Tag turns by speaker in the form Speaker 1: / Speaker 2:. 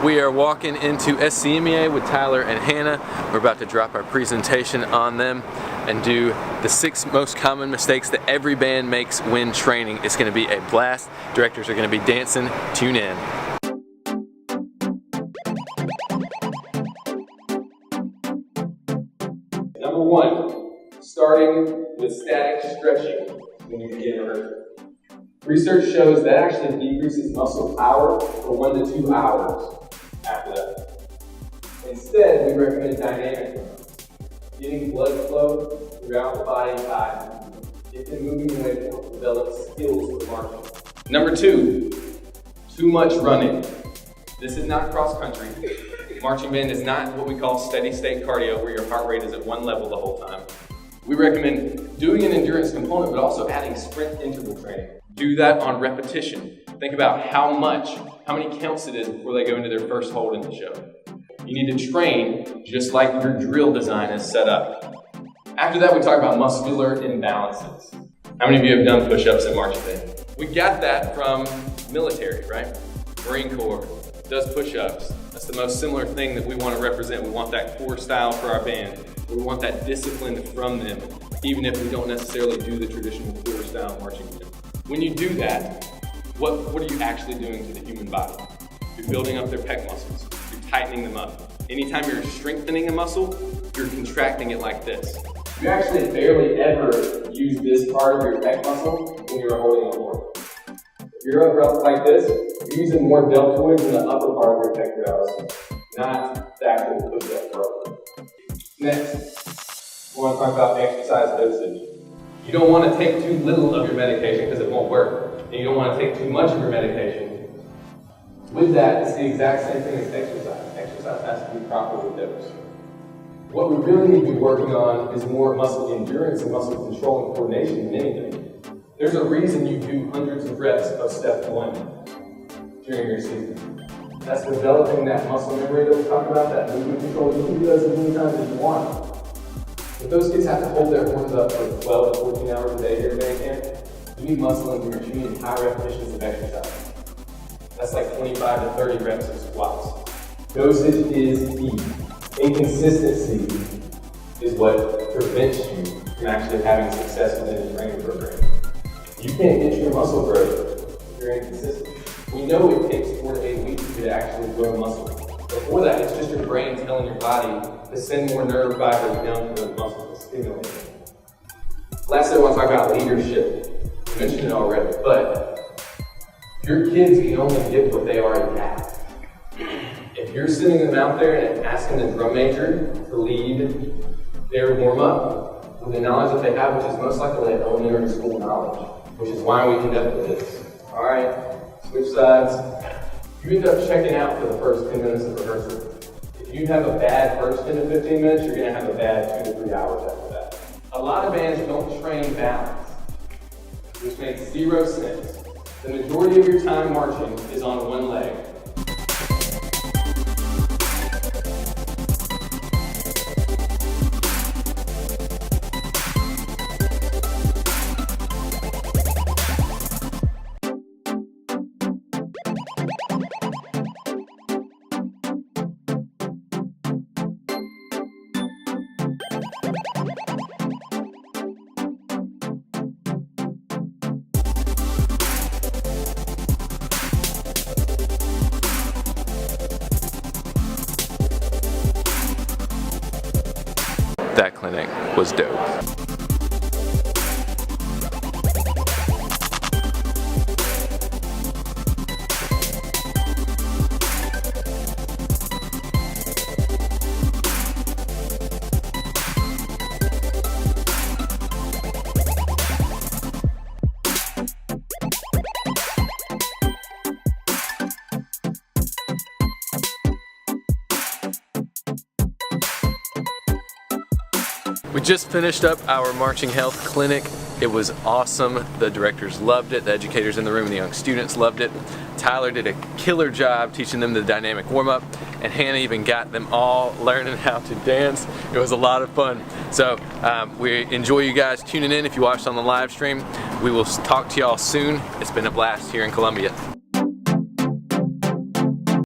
Speaker 1: We are walking into SCMEA with Tyler and Hannah. We're about to drop our presentation on them and do the 6 most common mistakes that every band makes when training. It's going to be a blast. Directors are going to be dancing. Tune in. Number 1, starting with static stretching when you begin rehearsal. Research shows that actually decreases muscle power for 1 to 2 hours after that. Instead, we recommend dynamic movements, getting blood flow throughout the body by get them moving away to develop skills for marching. Number 2, too much running. This is not cross country. Marching band is not what we call steady state cardio, where your heart rate is at one level the whole time. We recommend doing an endurance component, but also adding sprint interval training. Do that on repetition. Think about how many counts it is before they go into their first hold in the show. You need to train just like your drill design is set up. After that, we talk about muscular imbalances. How many of you have done push-ups in marching band? We got that from military, right? Marine Corps does push-ups. That's the most similar thing that we want to represent. We want that core style for our band. We want that discipline from them, even if we don't necessarily do the traditional core style marching band. When you do that, what are you actually doing to the human body? You're building up their pec muscles. You're tightening them up. Anytime you're strengthening a muscle, you're contracting it like this. You actually barely ever use this part of your pec muscle when you're holding a horn. If you're up like this, you're using more deltoids in the upper part of your pectoralis, not the actual push-up row. Next, we want to talk about exercise dosage. You don't want to take too little of your medication because it won't work. And you don't want to take too much of your medication. With that, it's the exact same thing as exercise. Exercise has to be properly dosed. What we really need to be working on is more muscle endurance and muscle control and coordination than anything. There's a reason you do hundreds of reps of step 1 during your season. That's developing that muscle memory that we talked about, that movement control. You can do those as many times as you want. If those kids have to hold their horns up for 12 to 14 hours a day here at band camp, you need muscle endurance. You need high repetitions of exercise. That's like 25 to 30 reps of squats. Dosage is key. Inconsistency is what prevents you from actually having success within the training program. You can't get your muscle growth if you're inconsistent. We know it takes 4 to 8 weeks to actually grow muscle. Before that, it's just your brain telling your body to send more nerve fibers down to the muscle to stimulate them. Lastly, I want to talk about leadership. I mentioned it already, but your kids can only give what they already have. If you're sending them out there and asking the drum major to lead their warm-up with the knowledge that they have, which is most likely their elementary school knowledge, which is why we conducted this. All right, switch sides. You end up checking out for the first 10 minutes of rehearsal. If you have a bad first 10 to 15 minutes, you're going to have a bad 2 to 3 hours after that. A lot of bands don't train balance, which makes 0 sense. The majority of your time marching is on one leg. That clinic was dope. We just finished up our marching health clinic. It was awesome. The directors loved it. The educators in the room and the young students loved it. Tyler did a killer job teaching them the dynamic warm-up, and Hannah even got them all learning how to dance. It was a lot of fun. So we enjoy you guys tuning in if you watched on the live stream. We will talk to y'all soon. It's been a blast here in Columbia.